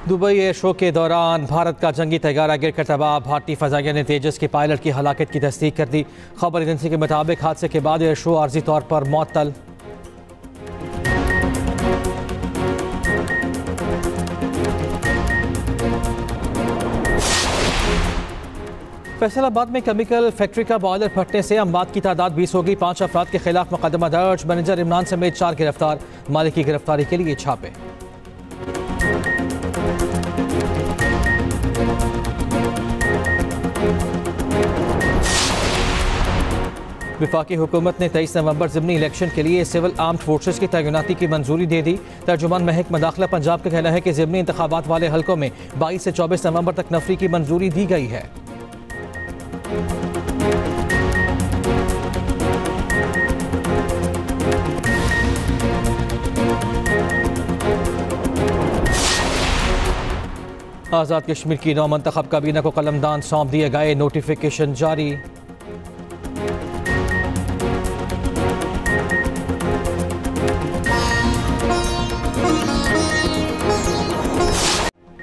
Dubai air show के दौरान भारत का जंगी तैयारा गिरकर तबाह। भारतीय फ़ज़ाइया ने तेजस के पायलट की हलाकत की तस्दीक कर दी। खबर एजेंसी के मुताबिक हादसे के बाद एयर शो आर्जी तौर पर मुअत्तल। फैसलाबाद में केमिकल फैक्ट्री का बॉयलर फटने से अमवात की तादाद 20 हो गई। 5 अफराद के खिलाफ मुकदमा दर्ज। मैनेजर इमरान समेत 4 गिरफ्तार। मालिक की गिरफ्तारी के लिए छापे। वफाकी हुकूमत ने 23 नवंबर ज़िमनी इलेक्शन के लिए सिविल आर्म्ड फोर्सेस की तैनाती की मंजूरी दे दी। तर्जुमान महक मदाखला पंजाब का कहना है कि ज़िमनी इंतखाबात वाले हलकों में 22 से 24 नवंबर तक नफरी की मंजूरी दी गई है। आज़ाद कश्मीर की 9 मंतखब काबीना को कलमदान सौंप दिए गए। नोटिफिकेशन जारी।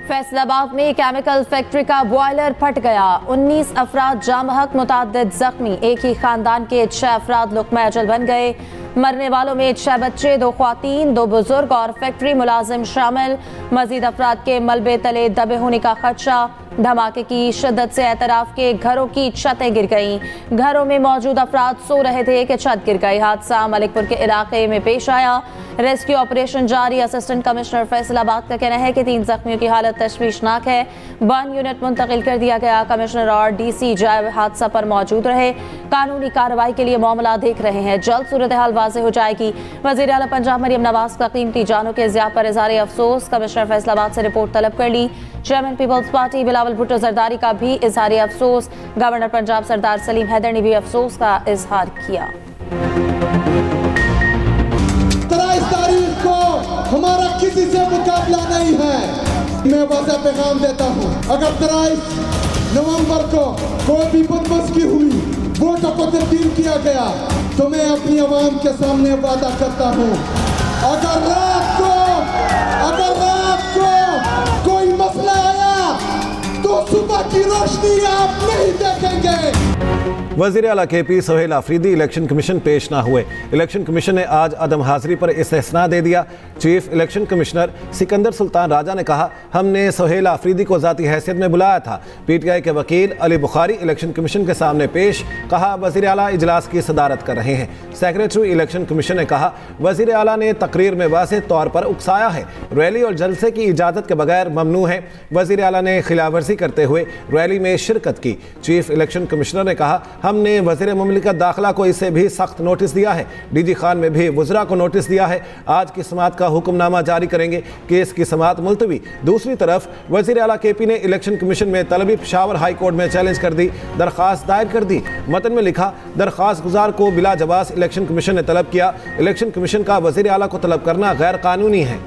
फैसलाबाद में केमिकल फैक्ट्री का बॉयलर फट गया। 19 अफराद जामहक, मुताद्दिद जख्मी। एक ही खानदान के 6 अफराद लुक़मा अजल बन गए। मरने वालों में 6 बच्चे, 2 ख्वातीन, 2 बुजुर्ग और फैक्ट्री मुलाजिम शामिल। मजीद अफराद के मलबे तले दबे होने का खदशा। धमाके की शिद्दत से एतराफ के घरों की छतें गिर गईं। घरों में मौजूद अफराद सो रहे थे कि छत गिर गई। हादसा मलिकपुर के इलाके में पेश आया। रेस्क्यू ऑपरेशन जारी। असिस्टेंट कमिश्नर फैसलाबाद का कहना है कि 3 जख्मियों की हालत तशवीशनाक है। 1 यूनिट मुंतकिल कर दिया गया। कमिश्नर और DC जैब हादसा पर मौजूद रहे। कानूनी कार्रवाई के लिए मामला देख रहे हैं। जल्द सूरत हाल वाज़ेह हो जाएगी। वज़ीर आला पंजाब मरियम नवाज का कीमती जानों के ज़िया पर इज़हार अफसोस। कमिश्नर फैसलाबाद से रिपोर्ट तलब कर ली। Chairman peoples party Bilawal Bhutto Zardari का भी इज़हार अफसोस। गवर्नर पंजाब सरदार सलीम हैदर ने भी अफसोस का इजहार किया। 23 तारीख को हमारा किसी से मुकाबला नहीं है। मैं वाज़ेह पैगाम देता हूँ, अगर 23 नवंबर को कोई भी बदमज़गी हुई, वोटों को तब्दील किया गया, तो मैं अपनी आवाम के सामने वादा करता हूँ, अगर रात को कोई मसला आया तो सुबह की रोशनी आप नहीं देखेंगे। वज़ीर आला KP Sohail Afridi election commission पेश ना हुए। इलेक्शन कमीशन ने आज अदम हाजिरी पर इस्तेस्ना दे दिया। Chief election commissioner Sikandar Sultan Raja ने कहा, हमने सोहेल आफरीदी को ज़ाती हैसियत में बुलाया था। PTI के वकील अली बुखारी इलेक्शन कमीशन के सामने पेश। कहा, वज़ीर आला इजलास की सदारत कर रहे हैं। सेक्रेटरी इलेक्शन कमीशन ने कहा, वज़ीर आला ने तकरीर में वाज़ेह तौर पर उकसाया है, रैली और जलसे की इजाज़त के बगैर ममनू है। वज़ीर आला ने खिलाफवर्जी करते हुए रैली में शिरकत की। चीफ इलेक्शन कमिश्नर ने कहा, हमने वज़ीर मुमलिकत दाखिला को इससे भी सख्त नोटिस दिया है। DG खान में भी वज़रा को नोटिस दिया है। आज की समात का हुक्मनामा जारी करेंगे। केस की समात मुलतवी। दूसरी तरफ वज़ीर आला KP ने इलेक्शन कमीशन में तलबी पेशावर हाई कोर्ट में चैलेंज कर दी, दरख्वास्त दायर कर दी। मतन में लिखा, दरख्वास्त गुजार को बिला जवाब इलेक्शन कमीशन ने तलब किया। इलेक्शन कमीशन का वज़ीर आला को तलब करना गैर कानूनी है।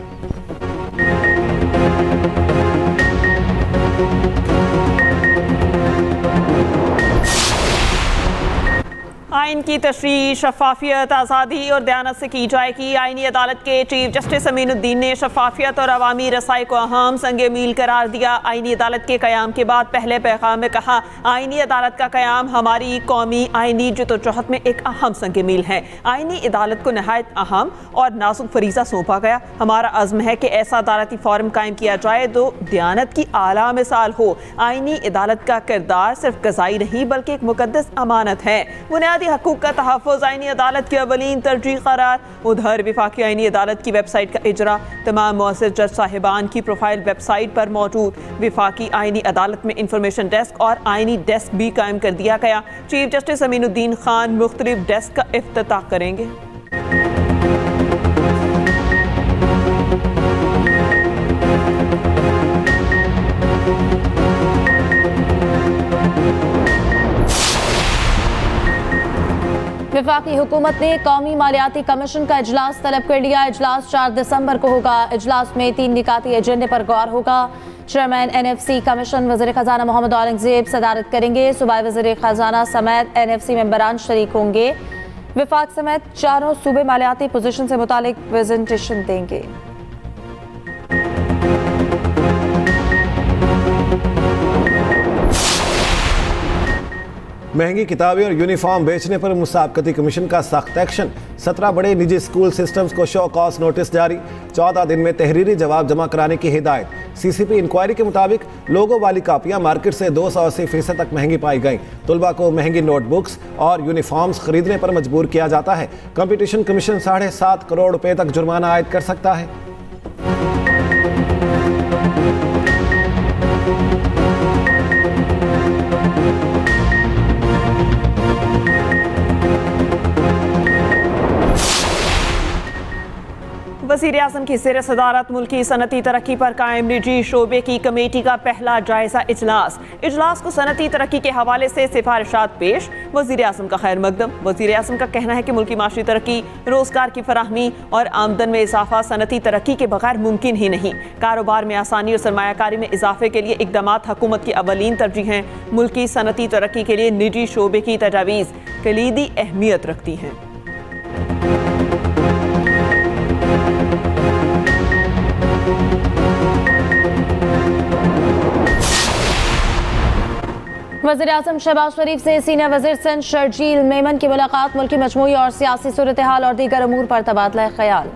आइन की तशरीह शफाफियत, आज़ादी और दयानत से की जाएगी। आइनी अदालत के चीफ जस्टिस अमीनुद्दीन ने शफाफियत और अवामी रसाई को अहम संगे मील करार दिया। आइनी अदालत के क़याम के बाद पहले पैगाम में कहा, आइनी अदालत का क़याम हमारी कौमी आइनी जद्दोजहद में एक अहम संगे मील है। आइनी अदालत को नहायत अहम और नाजुक फरीज़ा सौंपा गया। हमारा अज़्म है कि ऐसा अदालती फ़ोरम कायम किया जाए तो दयानत की आला मिसाल हो। आइनी अदालत का किरदार सिर्फ क़ज़ाई नहीं बल्कि एक मुक़द्दस अमानत है। बुनियादी हकूक़ का तहफ़्फ़ुज़ आइनी अदालत की अवलीन तरजीह करार। उधर वफाकी आइनी अदालत की वेबसाइट का इजरा तमाम मुअज़्ज़ज़ जज साहिबान की प्रोफाइल वेबसाइट पर मौजूद। वफाकी आइनी अदालत में इंफॉर्मेशन डेस्क और आइनी डेस्क भी कायम कर दिया गया। चीफ जस्टिस अमीनुद्दीन खान मुख्तलिफ डेस्क का इफ्तिताह करेंगे। वफाकी हुकूमत ने कौमी मालियाती कमीशन का इजलास तलब कर लिया। इजलास 4 दिसंबर को होगा। इजलास में 3 निकाती एजेंडे पर गौर होगा। चेयरमैन NFC कमीशन वज़ीर ख़जाना मोहम्मद औरंगज़ेब सदारत करेंगे। सूबाई वज़ीर ख़जाना समेत NFC मेंबरान शरीक होंगे। वफाक समेत 4 सूबे मालियाती पोजीशन से मुतालिक प्रेजेंटेशन देंगे। महंगी किताबें और यूनिफॉर्म बेचने पर मुसाबकती कमीशन का सख्त एक्शन। 17 बड़े निजी स्कूल सिस्टम्स को शो कॉज नोटिस जारी। 14 दिन में तहरीरी जवाब जमा कराने की हिदायत। CCP इंक्वायरी के मुताबिक लोगो वाली कापियां मार्केट से 280% तक महंगी पाई गई। तुलबा को महंगी नोटबुक्स और यूनिफॉर्म्स खरीदने पर मजबूर किया जाता है। कंपटीशन कमीशन 7.5 करोड़ रुपए तक जुर्माना आयद कर सकता है। वज़ीर-ए-आज़म की ज़ेर सदारत मुल्की सनती तरक्की पर कायम निजी शोबे की कमेटी का पहला जायजा इजलास को सनती तरक्की के हवाले से सिफारिशात पेश। वज़ीर-ए-आज़म का खैर मकदम। वज़ीर-ए-आज़म का कहना है कि मुल्की माशी तरक्की, रोज़गार की फराहमी और आमदन में इजाफा सनती तरक्की के बगैर मुमकिन ही नहीं। कारोबार में आसानी और सरमायाकारी में इजाफे के लिए इक़दामात हुकूमत की अवलीन तरजीह हैं। मुल्की सनती तरक्की के लिए निजी शोबे की तजावीज़ कलीदी अहमियत रखती हैं। वज़ीर-ए-आज़म शहबाज शरीफ से सीनियर वज़ीर सिंध शर्जील मेमन की मुलाकात। मुल्की मजमूई और सियासी सूरत हाल और दीगर अमूर पर तबादला ख्याल।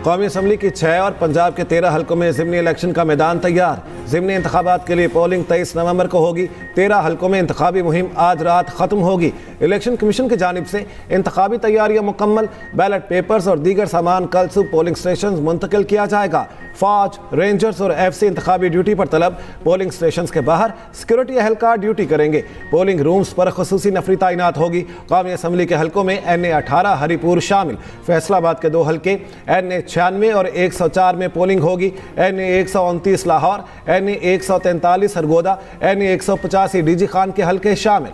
कौमी असम्बली की 6 और पंजाब के 13 हल्कों में ज़िमनी इलेक्शन का मैदान तैयार। ज़िमनी इंतखाबात के लिए पोलिंग 23 नवंबर को होगी। 13 हल्कों में इंतखाबी मुहिम आज रात ख़त्म होगी। इलेक्शन कमीशन की जानिब से इंतखाबी तैयारियां मुकम्मल। बैलेट पेपर्स और दीगर सामान कल सुबह पोलिंग स्टेशन मुंतकिल किया जाएगा। फौज, रेंजर्स और FC इंतखाबी ड्यूटी पर तलब। पोलिंग स्टेशन के बाहर सिक्योरिटी एहलकार ड्यूटी करेंगे। पोलिंग रूम्स पर खुसूसी नफरी तैनात होगी। कौमी असम्बली के हल्कों में NA 18 हरिपुर शामिल। फैसलाबाद के 2 हल्के NA 96 और 104 में पोलिंग होगी। NA 129 Lahore, NA 143 Sargodha, NA 185 DG Khan के हल्के शामिल।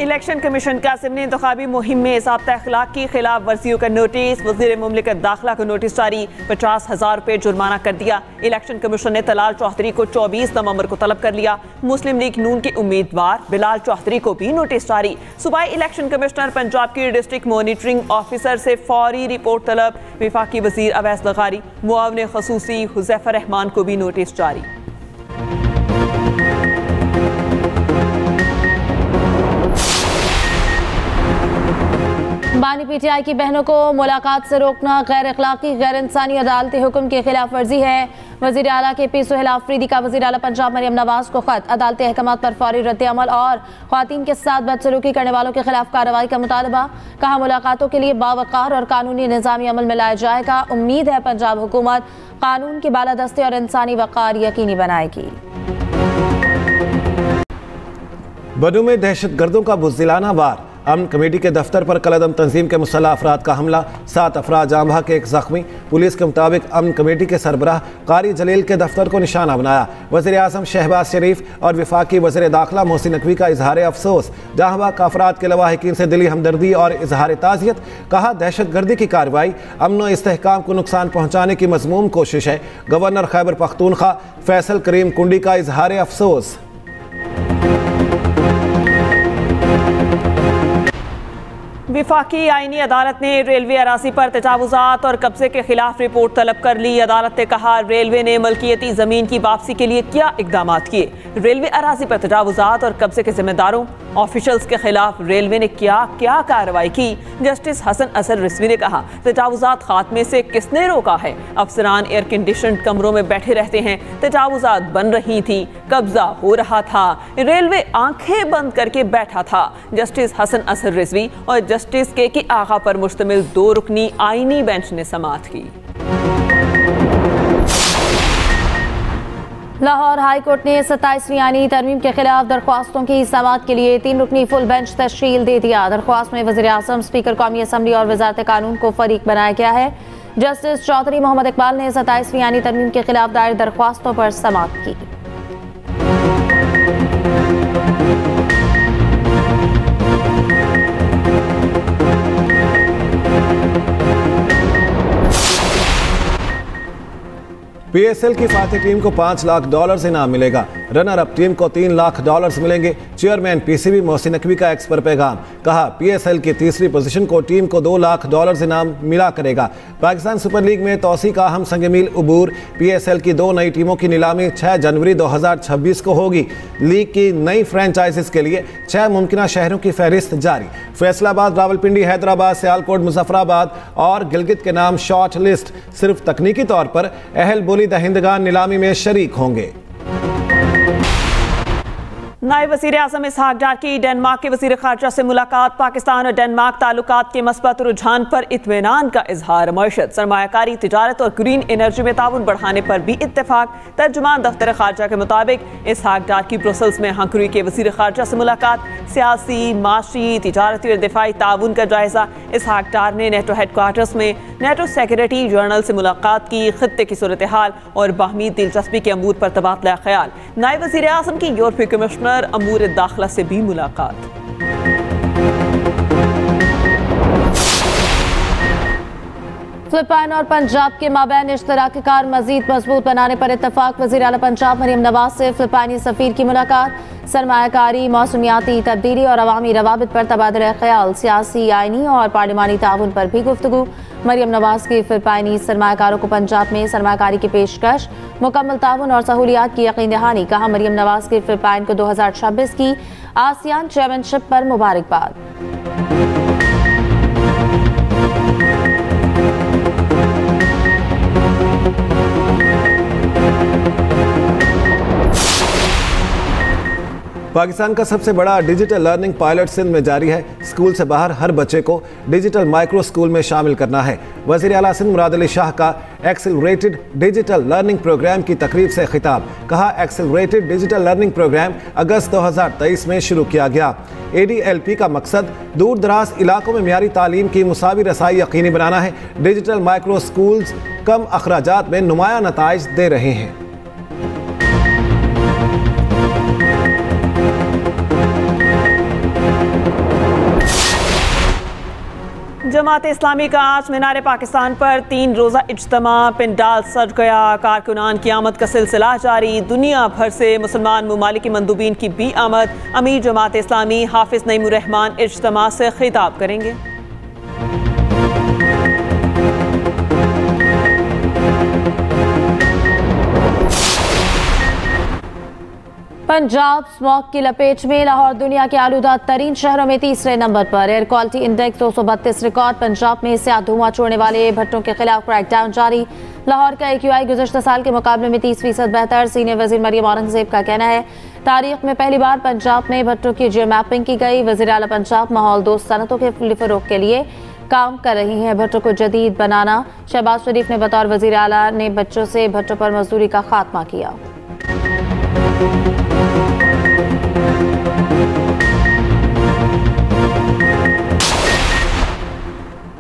इलेक्शन कमीशन का ज़िमनी इंतखाबी मुहिम में ज़ाब्ता अखलाक की खिलाफ वर्जियों का नोटिस। वज़ीर मुमलिकत दाखिला को नोटिस जारी। 50,000 रुपये जुर्माना कर दिया। इलेक्शन कमीशन ने तलाल चौधरी को 24 नवंबर को तलब कर लिया। मुस्लिम लीग नून के उम्मीदवार बिलाल चौधरी को भी नोटिस जारी। सूबाई इलेक्शन कमिश्नर पंजाब की डिस्ट्रिक्ट मॉनिटरिंग ऑफिसर से फौरी रिपोर्ट तलब। विफाकी वज़ीर अवैस लगारी, मुआविन खसूसी हुज़ैफा रहमान को भी नोटिस जारी। बानी PTI की बहनों को मुलाकात से रोकना गैर अखलाकी, गैर इंसानी अदालती हुक्म की खिलाफ वर्जी है। वज़ीर आला KP सुहेल आफरीदी का वज़ीर आला पंजाब मरियम नवाज को खत। अदालती अहकामात पर फौरी रद्द अमल और ख्वातीन के साथ बदसलूकी करने वालों के खिलाफ कार्रवाई का मुतालबा। कहा मुलाकातों के लिए बावकार और कानूनी निज़ामी अमल में लाया जाएगा। उम्मीद है पंजाब हुकूमत कानून की बालादस्ती और इंसानी वक़ार यकीनी बनाएगी। बनू में दहशतगर्दों का बुज़दिलाना वार। अमन कमेटी के दफ्तर पर कलअदम तंजीम के मुसल्लह अफराद का हमला। 7 अफराद जाम बहक, 1 जख्मी। पुलिस के मुताबिक अमन कमेटी के सरबराह कारी जलील के दफ्तर को निशाना बनाया। वज़ीर-ए-आज़म शहबाज शरीफ और वफाकी वज़ीर दाखिला मोहसिन नकवी का इजहार अफसोस। जहां बहक अफराद के लवाहिकीन से दिली हमदर्दी और इजहार ताज़ियत। कहा दहशतगर्दी की कार्रवाई अमन व इस्तेहकाम को नुकसान पहुँचाने की मज़मूम कोशिश है। गवर्नर खैबर पख्तूनख्वा फैसल करीम कुंडी का इजहार अफसोस। विफाकी आईनी अदालत ने रेलवे अराजी पर तजावुजात और कब्जे के खिलाफ रिपोर्ट तलब कर ली। अदालत ने कहा रेलवे ने मलकियती ज़मीन की वापसी के लिए क्या इकदाम किए। रेलवे अराजी पर तजावुजात और कब्जे के जिम्मेदारों ऑफिशल्स के खिलाफ रेलवे ने क्या क्या कार्रवाई की। जस्टिस हसन असर रिजवी ने कहा तजावुजात खात्मे से किसने रोका है। अफसरान एयर कंडीशन कमरों में बैठे रहते हैं। तजावुजात बन रही थी, कब्जा हो रहा था, रेलवे आंखें बंद करके बैठा था। जस्टिस हसन असर रिजवी और जस्टिस KK आगा पर मुश्तमिल 2 रुकनी आईनी बेंच ने समाअत की। लाहौर हाई कोर्ट ने 27वीं आईनी तरमीम के खिलाफ दरख्वास्तों की समाअत के लिए 3 रुकनी फुल बेंच तश्कील दे दिया। दरख्वास्त में वज़ीर-ए-आज़म, स्पीकर कौमी असम्बली और वज़ारत कानून को फरीक बनाया गया है। जस्टिस चौधरी मोहम्मद इकबाल ने 27वीं आईनी तरमीम के खिलाफ दायर दरख्वास्तों पर समाअत की। PSL की फातिह टीम को $5 लाख इनाम मिलेगा। रनर अप टीम को $3 लाख मिलेंगे। चेयरमैन PCB मोहसिन नकवी का एक्स पर पैगाम, कहा PSL की तीसरी पोजीशन को टीम को $2 लाख इनाम मिला करेगा। पाकिस्तान सुपर लीग में तौसी का अहम संग-ए-मील उबूर। PSL की 2 नई टीमों की नीलामी 6 जनवरी 2026 को होगी। लीग की नई फ्रेंचाइजीज के लिए 6 मुमकिन शहरों की फहरिस्त जारी। फैसलाबाद, रावलपिंडी, हैदराबाद, सियालकोट, मुजफ्फराबाद और गिलगित के नाम शॉर्ट लिस्ट। सिर्फ तकनीकी तौर पर अहल बोली दहिंदगान नीलामी में शरीक होंगे। नायब वज़ीर आज़म इसहाक डार की डेनमार्क के वज़ीर ख़ारजा से मुलाकात। पाकिस्तान और डेनमार्क ताल्लुकात के मस्बत रुझान पर इत्मीनान का इजहार। मईशत, सरमायाकारी, तिजारत और ग्रीन एनर्जी में ताउन बढ़ाने पर भी इत्तेफाक। तर्जुमान दफ्तर ख़ारजा के मुताबिक इसहाक डार की ब्रसल्स में हंगरी के वज़ीर ख़ारजा से मुलाकात। सियासी, माशी, तिजारती और दिफाई ताउन का जायजा। इसहाक डार ने नेटो हेडक्वार्टर्स में नेटो सेक्रेटरी जनरल से मुलाकात की। खित्ते की सूरत हाल और बाहमी दिलचस्पी के अमूर पर तबादला ख्याल। नायब वज़ीर आज़म की यूरोपीय कमिश्नर अमूर दाखिला से भी मुलाकात। फिलिपाइन और पंजाब के माबैन इश्तराकी कार मजीद मजबूत बनाने पर इत्तफाक। वज़ीर आला पंजाब मरियम नवाज से फिलिपाइनी सफीर की मुलाकात। सरमायाकारी, मौसमियाती तब्दीली और अवामी रवाबित पर तबादला ख्याल। सियासी, आइनी और पार्लिमानी ताउन पर भी गुफ्तगू। मरियम नवाज की फिलिपाइनी सरमायाकारों को पंजाब में सरमायाकारी की पेशकश, मुकम्मल ताउन और सहूलियात की यकीन दहानी। कहा मरियम नवाज की फिलिपाइन को 2026 की आसियान चैम्पियनशिप पर मुबारकबाद। पाकिस्तान का सबसे बड़ा डिजिटल लर्निंग पायलट सिंध में जारी है। स्कूल से बाहर हर बच्चे को डिजिटल माइक्रो स्कूल में शामिल करना है। वज़ीर आला सिंध मुराद अली शाह का एक्सेलरेटेड डिजिटल लर्निंग प्रोग्राम की तकरीब से खिताब। कहा एक्सेलरेटेड डिजिटल लर्निंग प्रोग्राम अगस्त 2023 में शुरू किया गया। ADLP का मकसद दूर दराज इलाकों में मियारी तालीम की मुसावी रसाई यकीनी बनाना है। डिजिटल माइक्रो स्कूल्स कम अखराजात में नुमाया नताइज दे रहे हैं। जमात इस्लामी का आज मीनार पाकिस्तान पर 3 रोज़ा इज्तिमा। पिंडाल सज गया। कारकुनान की आमद का सिलसिला जारी। दुनिया भर से मुसलमान ममालिक के मंदूबीन की भी आमद। अमीर जमात इस्लामी हाफिज नईमुर रहमान इज्तिमा से खिताब करेंगे। पंजाब स्मॉग की लपेट में। लाहौर दुनिया के आलूदा तरीन शहरों में तीसरे नंबर पर। Air quality index 232 record. Punjab में स्याह धुआं छोड़ने वाले भट्टों के खिलाफ क्रैकडाउन जारी। लाहौर का AQI गुज़श्ता साल के मुकाबले में 30% बेहतर। सीनियर वज़ीर मरियम औरंगज़ेब का कहना है तारीख में पहली बार पंजाब में भट्टों की जियो मैपिंग की गई। वज़ीर आला पंजाब माहौल दोस्त सनतों के फ़रोग़ के लिए काम कर रही हैं। भट्टों को जदीद बनाना। शहबाज शरीफ ने बतौर वज़ीर आला ने बच्चों से भट्टों पर मजदूरी का खात्मा किया।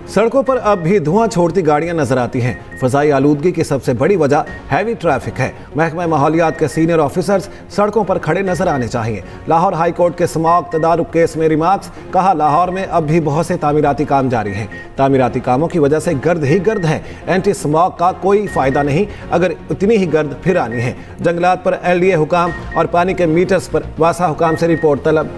सड़कों पर अब भी धुआं छोड़ती गाड़ियां नजर आती हैं। फ़ज़ाई आलूदगी की सबसे बड़ी वजह हैवी ट्रैफिक है। महकमा माहौलियात के सीनियर ऑफिसर्स सड़कों पर खड़े नजर आने चाहिए। लाहौर हाई कोर्ट के स्मॉग तदारुक केस में रिमार्क्स। कहा लाहौर में अब भी बहुत से तामीराती काम जारी हैं। तामीराती कामों की वजह से गर्द ही गर्द है। एंटी स्मॉग का कोई फ़ायदा नहीं अगर इतनी ही गर्द फिर आनी है। जंगलात पर LDA हुकाम और पानी के मीटर्स पर वासा हुकाम से रिपोर्ट तलब।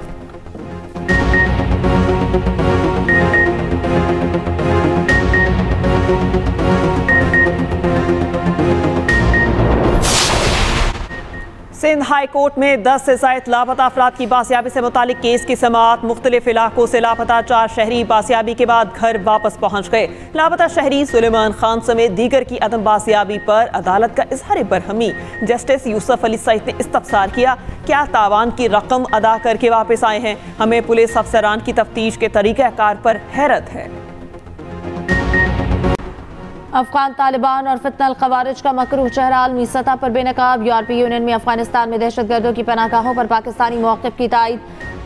सिंध हाई कोर्ट में 10 से ज़ायद लापता अफराद की बासियाबी से मुतालिक केस की समाअत। मुख्तलिफ इलाकों से लापता 4 शहरी बासियाबी के बाद घर वापस पहुंच गए। लापता शहरी सुलेमान खान समेत दीगर की अदम बासियाबी पर अदालत का इजहार बरहमी। जस्टिस यूसुफ अली सईद ने इस्तफसार किया क्या तावान की रकम अदा करके वापस आए हैं। हमें पुलिस अफसरान की तफ्तीश के तरीक़ाकार पर हैरत है। अफगान तालिबान और फितनल खवारिज का मकरूह चेहरा आलमी सतह पर बेनकाब। यूरोपीय यूनियन में अफगानिस्तान में दहशतगर्दों की पनाहगाहों पर पाकिस्तानी मौक़िफ़ की तायद।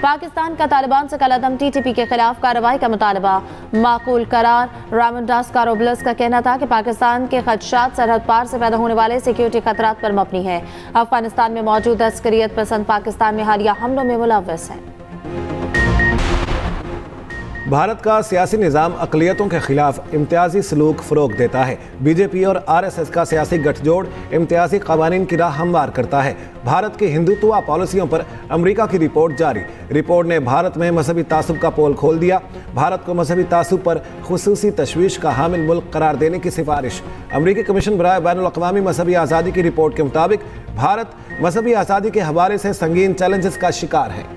पाकिस्तान का तालिबान से कलअदम TTP के खिलाफ कार्रवाई का मुतालबा। माकूल करार। रामनडास कारोबलस का कहना था कि पाकिस्तान के खदशात सरहद पार से पैदा होने वाले सिक्योरिटी खतरात पर मबनी है। अफगानिस्तान में मौजूद अस्करियत पसंद पाकिस्तान में हालिया हमलों में मुलव्वस हैं। भारत का सियासी निज़ाम अक़लियतों के खिलाफ इम्तियाजी सलूक फ़रोग़ देता है। बीजेपी और RSS का सियासी गठजोड़ इम्तियाजी क़वानीन की राह हमवार करता है। भारत की हिंदुत्व पॉलिसियों पर अमरीका की रिपोर्ट जारी। रिपोर्ट ने भारत में मजहबी तासुब का पोल खोल दिया। भारत को मजहबी तासुब पर खुसूसी तशवीश का हामिल मुल्क करार देने की सिफारिश। अमरीकी कमीशन बराए बैनुल अक़वामी मजहबी आज़ादी की रिपोर्ट के मुताबिक भारत मजहबी आज़ादी के हवाले से संगीन चैलेंजेस का शिकार है।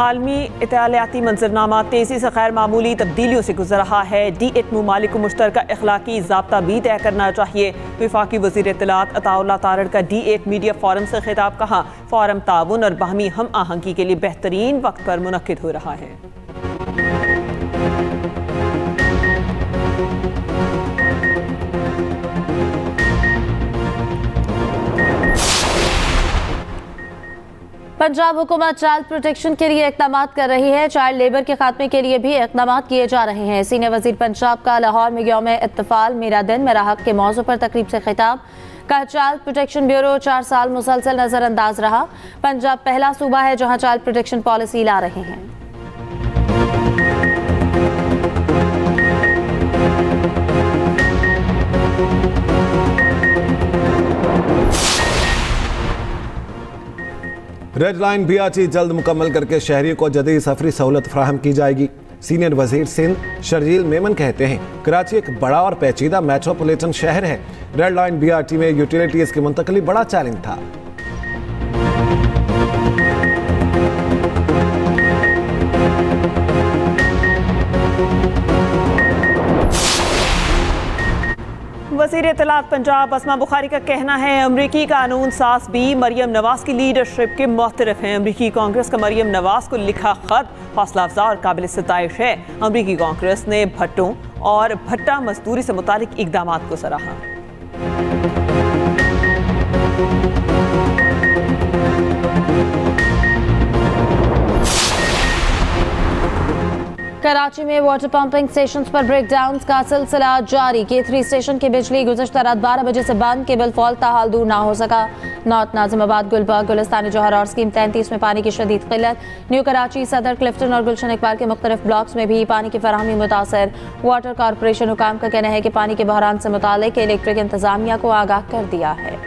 आलमी इतालियाती मंजरनामा तेज़ी से गैर मामूली तब्दीलियों से गुजर रहा है। D8 ममालिक को मुश्तरका अखलाकी ज़ाब्ता भी तय करना चाहिए। वफाकी वज़ीर इत्तलात अताउल्लाह तारड़ का D8 मीडिया फोरम से खिताब। कहा, फोरम ताउन और बाहमी हम आहंगी के लिए बेहतरीन वक्त पर मुनक्किद हो रहा है। पंजाब हुकूमत चाइल्ड प्रोटेक्शन के लिए इक़दाम कर रही है। चाइल्ड लेबर के खात्मे के लिए भी इक़दाम किए जा रहे हैं। सीनियर वज़ीर पंजाब का लाहौर में यौम इत्तफ़ाल मेरा दिन मेरा हक के मौजू पर तकरीब से खिताब। का चाइल्ड प्रोटेक्शन ब्यूरो 4 साल मुसलसल नज़रअंदाज रहा। पंजाब पहला सूबा है जहां चाइल्ड प्रोटेक्शन पॉलिसी ला रहे हैं। रेड लाइन BRT जल्द मुकम्मल करके शहरियों को जदीद सफरी सहूलत फराहम की जाएगी। सीनियर वजीर सिंध शर्जील मेमन कहते हैं, कराची एक बड़ा और पेचीदा मेट्रोपॉलिटन शहर है। रेड लाइन BRT में यूटिलिटीज की मुंतकली बड़ा चैलेंज था। वज़ीर इत्तलात पंजाब अस्मा बुखारी का कहना है, अमरीकी कानून साज भी मरियम नवाज की लीडरशिप के मुख्तलिफ हैं। अमरीकी कांग्रेस का मरियम नवाज को लिखा खत हौसला अफजा और काबिल सताइश है। अमरीकी कांग्रेस ने भट्टों और भट्टा मजदूरी से मुतालिक इकदाम को सराहा। कराची में वाटर पंपिंग स्टेशन पर ब्रेकडाउन का सिलसिला जारी। K3 स्टेशन की बिजली गुज़श्ता रात 12 बजे से बंद। केबल फॉल्ट ताहाल दूर ना हो सका। नॉर्थ नाजिमाबाद, गुलबर्ग, गुलिस्तान जौहर और स्कीम 33 में पानी की शदीद किल्लत। न्यू कराची, सदर, क्लिफ्टन और गुलशन इकबाल के मुख्तलिफ ब्लॉक्स में भी पानी की फराहमी मुतासर। वाटर कॉरपोरेशन हुकाम का कहना है कि पानी के बहरान से मुतालिक इलेक्ट्रिक इंतजामिया को आगाह कर दिया है।